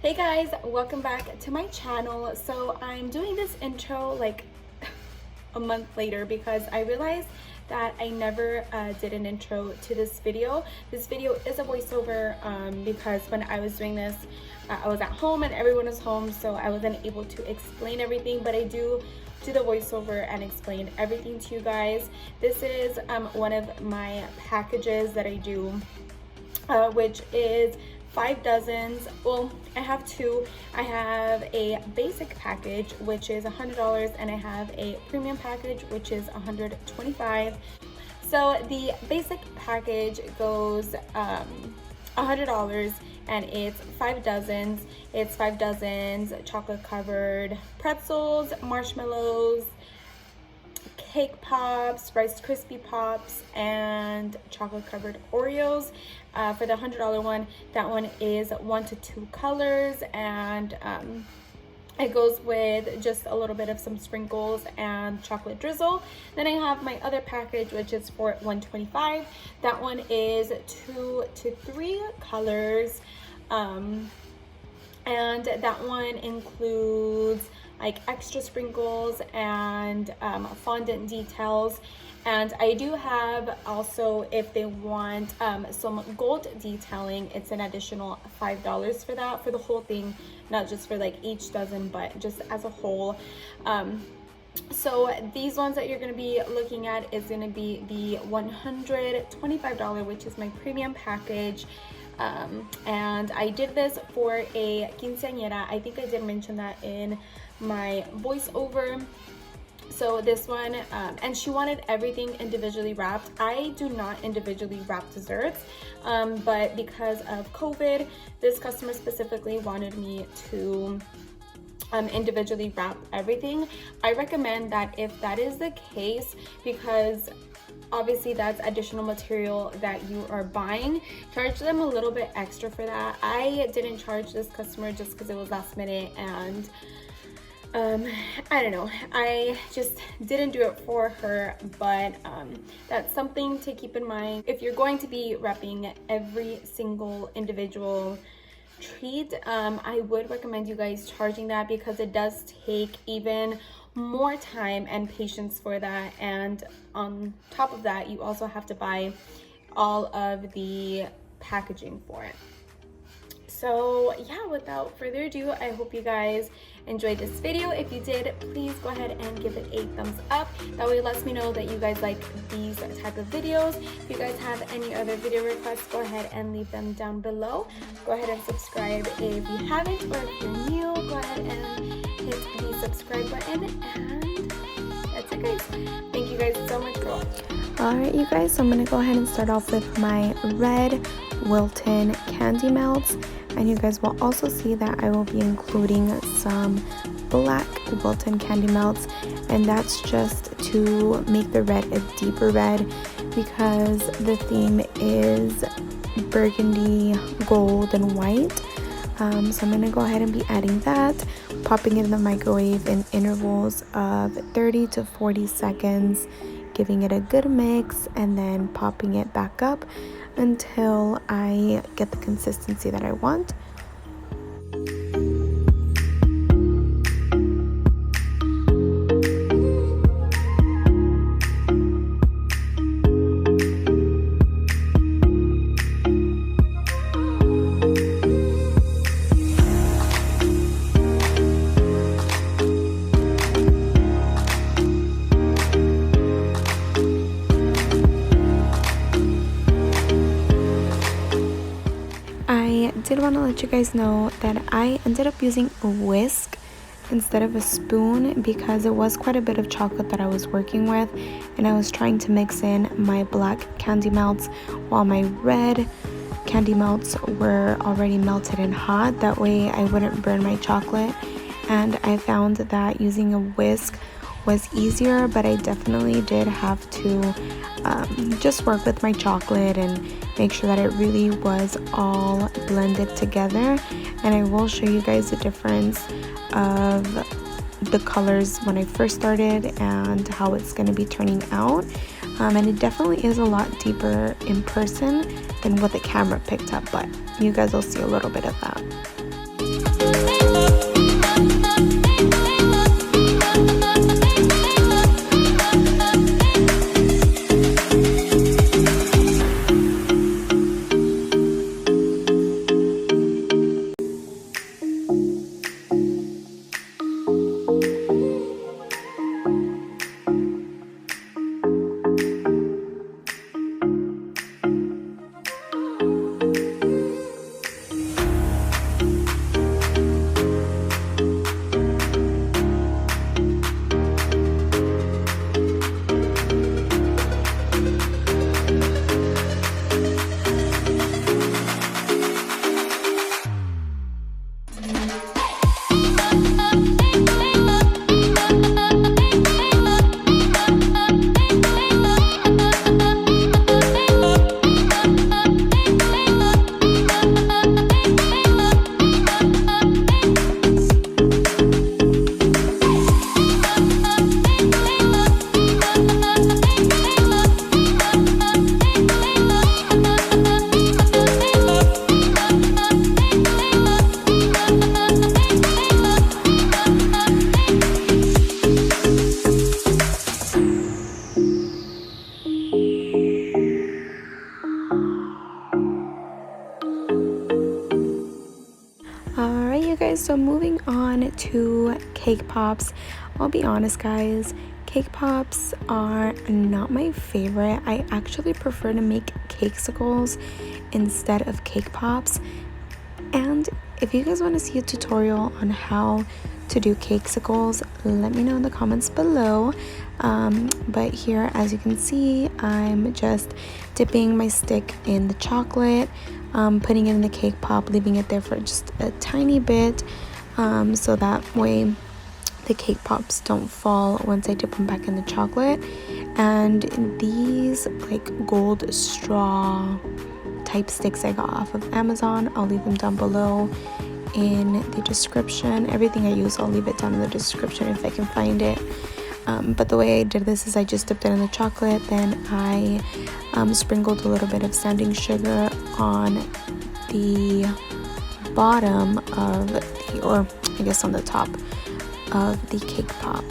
Hey guys, welcome back to my channel. So I'm doing this intro like a month later because I realized that I never did an intro to this video. This video is a voiceover because when I was doing this, I was at home and everyone was home, so I wasn't able to explain everything, but I do the voiceover and explain everything to you guys. This is one of my packages that I do, which is 5 dozens. Well, I have two. I have a basic package, which is $100, and I have a premium package, which is $125. So the basic package goes $100, and it's 5 dozens. It's 5 dozens chocolate covered pretzels, marshmallows, cake pops, Rice Krispie pops, and chocolate covered Oreos. For the $100 one, that one is 1 to 2 colors, and it goes with just a little bit of some sprinkles and chocolate drizzle. Then I have my other package, which is for $125. That one is 2 to 3 colors, and that one includes like extra sprinkles and fondant details. And I do have also, if they want some gold detailing, it's an additional $5 for that, for the whole thing, not just for like each dozen, but just as a whole. So these ones that you're going to be looking at is going to be the $125, which is my premium package. And I did this for a quinceañera. I think I did mention that in my voiceover. So this one, and she wanted everything individually wrapped. I do not individually wrap desserts, but because of COVID, this customer specifically wanted me to individually wrap everything. I recommend that if that is the case, because obviously that's additional material that you are buying, charge them a little bit extra for that. I didn't charge this customer just because it was last minute, and I don't know, I just didn't do it for her. But that's something to keep in mind if you're going to be wrapping every single individual treat. I would recommend you guys charging that, because it does take even more time and patience for that, and on top of that you also have to buy all of the packaging for it. So yeah, without further ado, I hope you guys enjoyed this video. If you did, please go ahead and give it a thumbs up. That way it lets me know that you guys like these type of videos. If you guys have any other video requests, go ahead and leave them down below. Go ahead and subscribe if you haven't, or if you're new, go ahead and hit the subscribe button. And that's it, guys. Thank you guys so much for watching. Alright, you guys, so I'm going to go ahead and start off with my red Wilton candy melts. And you guys will also see that I will be including some black Wilton candy melts, and that's just to make the red a deeper red, because the theme is burgundy, gold, and white. So I'm going to go ahead and be adding that, popping it in the microwave in intervals of 30 to 40 seconds, giving it a good mix, and then popping it back up until I get the consistency that I want. I did want to let you guys know that I ended up using a whisk instead of a spoon, because it was quite a bit of chocolate that I was working with, and I was trying to mix in my black candy melts while my red candy melts were already melted and hot. That way I wouldn't burn my chocolate, and I found that using a whisk was easier, but I definitely did have to just work with my chocolate and make sure that it really was all blended together. And I will show you guys the difference of the colors when I first started and how it's going to be turning out. And it definitely is a lot deeper in person than what the camera picked up, but you guys will see a little bit of that. Alright, you guys, so moving on to cake pops. I'll be honest, guys, cake pops are not my favorite. I actually prefer to make cakesicles instead of cake pops. And if you guys want to see a tutorial on how to do cakesicles, let me know in the comments below. But here, as you can see, I'm just dipping my stick in the chocolate, putting it in the cake pop, leaving it there for just a tiny bit, so that way the cake pops don't fall once I dip them back in the chocolate. And these like gold straw type sticks I got off of Amazon, I'll leave them down below in the description. Everything I use, I'll leave it down in the description if I can find it. But the way I did this is I just dipped it in the chocolate, then I sprinkled a little bit of sanding sugar on the bottom of the, or I guess on the top of the cake pop.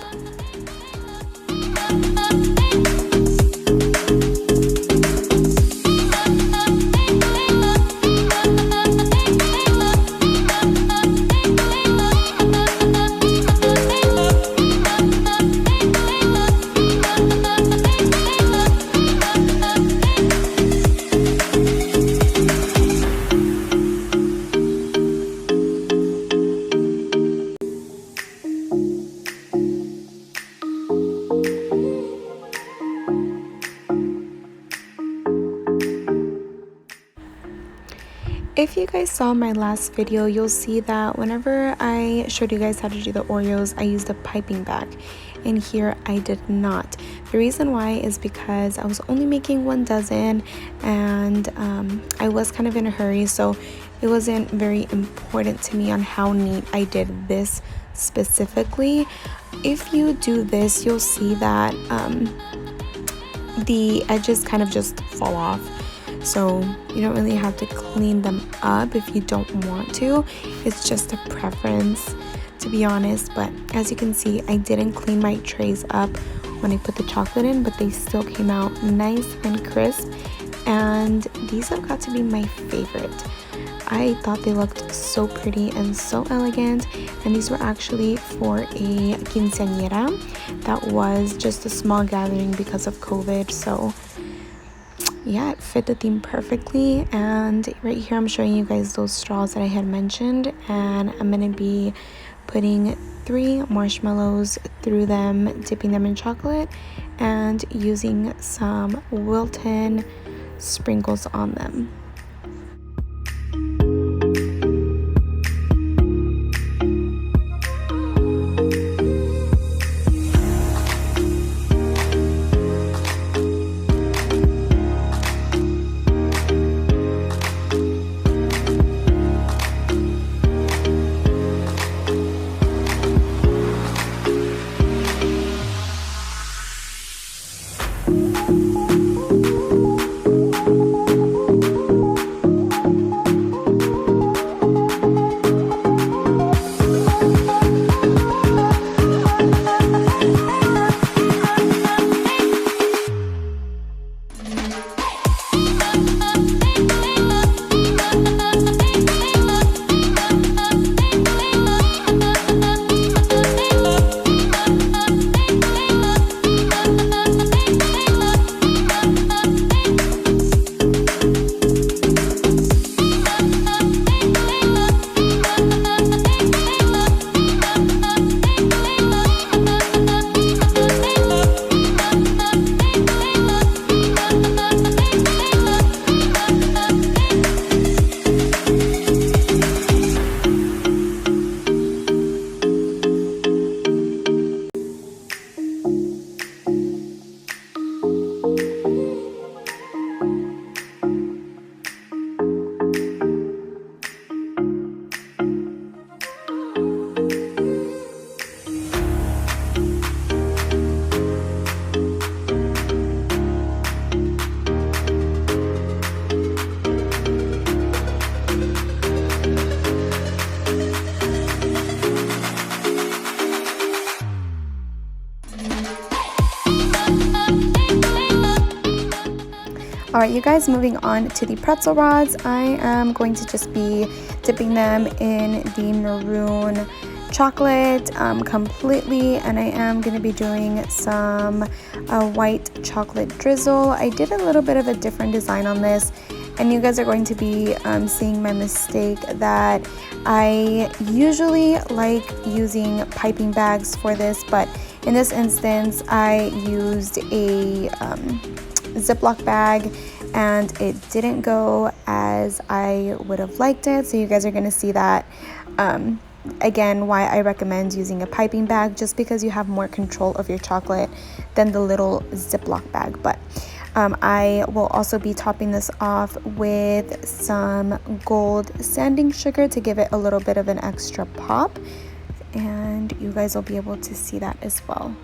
If you guys saw my last video, you'll see that whenever I showed you guys how to do the Oreos, I used a piping bag, and here I did not. The reason why is because I was only making 1 dozen, and I was kind of in a hurry, so it wasn't very important to me on how neat I did this specifically. If you do this, you'll see that the edges kind of just fall off. So you don't really have to clean them up if you don't want to. It's just a preference, to be honest. But as you can see, I didn't clean my trays up when I put the chocolate in, but they still came out nice and crisp. And these have got to be my favorite. I thought they looked so pretty and so elegant, and these were actually for a quinceañera. That was just a small gathering because of COVID, so yeah, it fit the theme perfectly. And right here I'm showing you guys those straws that I had mentioned, and I'm gonna be putting 3 marshmallows through them, dipping them in chocolate, and using some Wilton sprinkles on them. Alright, you guys, moving on to the pretzel rods. I am going to just be dipping them in the maroon chocolate completely, and I am going to be doing some white chocolate drizzle. I did a little bit of a different design on this, and you guys are going to be seeing my mistake that I usually like using piping bags for this, but in this instance I used a Ziploc bag and it didn't go as I would have liked it, so you guys are going to see that again why I recommend using a piping bag, just because you have more control of your chocolate than the little Ziploc bag. But I will also be topping this off with some gold sanding sugar to give it a little bit of an extra pop, and you guys will be able to see that as well.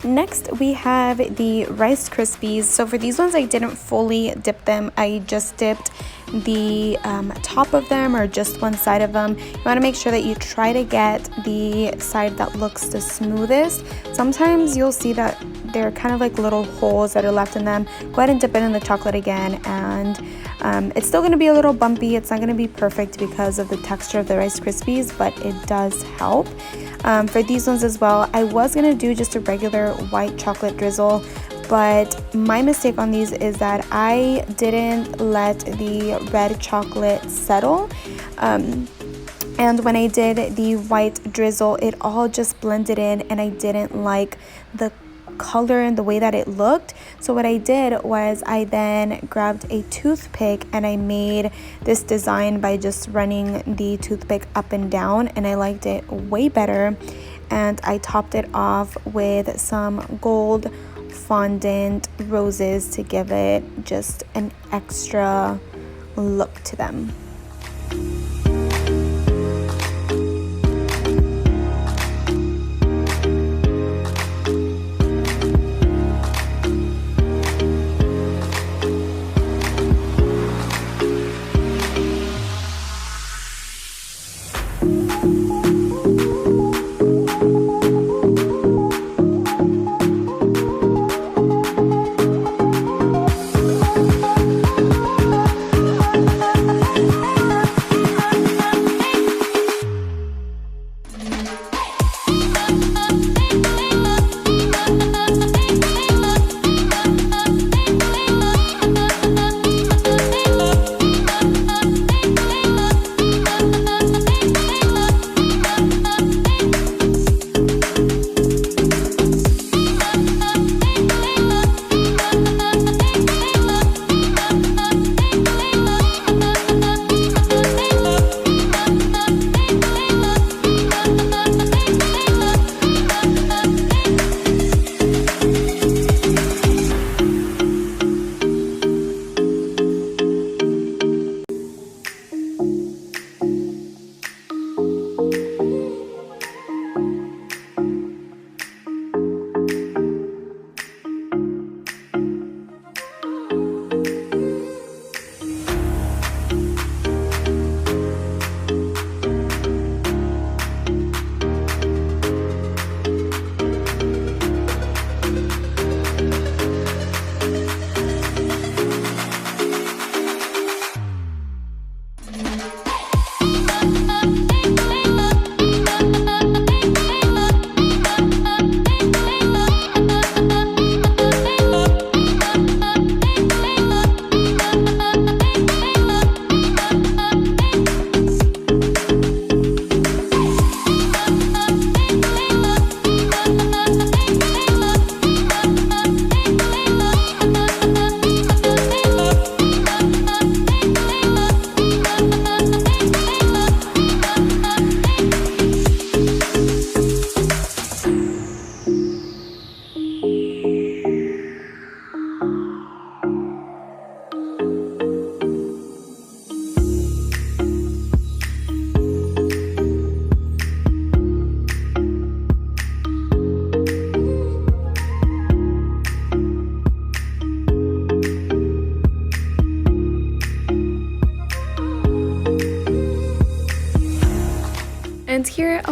Next we have the Rice Krispies. So for these ones I didn't fully dip them, I just dipped the top of them or just one side of them. You want to make sure that you try to get the side that looks the smoothest. Sometimes you'll see that they're kind of like little holes that are left in them. Go ahead and dip it in the chocolate again, and it's still going to be a little bumpy. It's not going to be perfect because of the texture of the Rice Krispies, but it does help. For these ones as well, I was going to do just a regular white chocolate drizzle, but my mistake on these is that I didn't let the red chocolate settle. And when I did the white drizzle, it all just blended in, and I didn't like the color and the way that it looked. So what I did was I then grabbed a toothpick and I made this design by just running the toothpick up and down, and I liked it way better. And I topped it off with some gold fondant roses to give it just an extra look to them.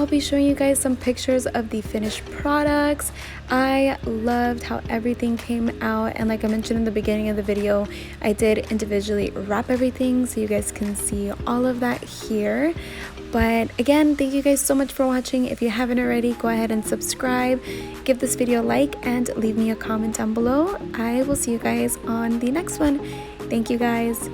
I'll be showing you guys some pictures of the finished products. I loved how everything came out, and like I mentioned in the beginning of the video, I did individually wrap everything so you guys can see all of that here. But again, thank you guys so much for watching. If you haven't already, go ahead and subscribe, give this video a like, and leave me a comment down below. I will see you guys on the next one. Thank you guys.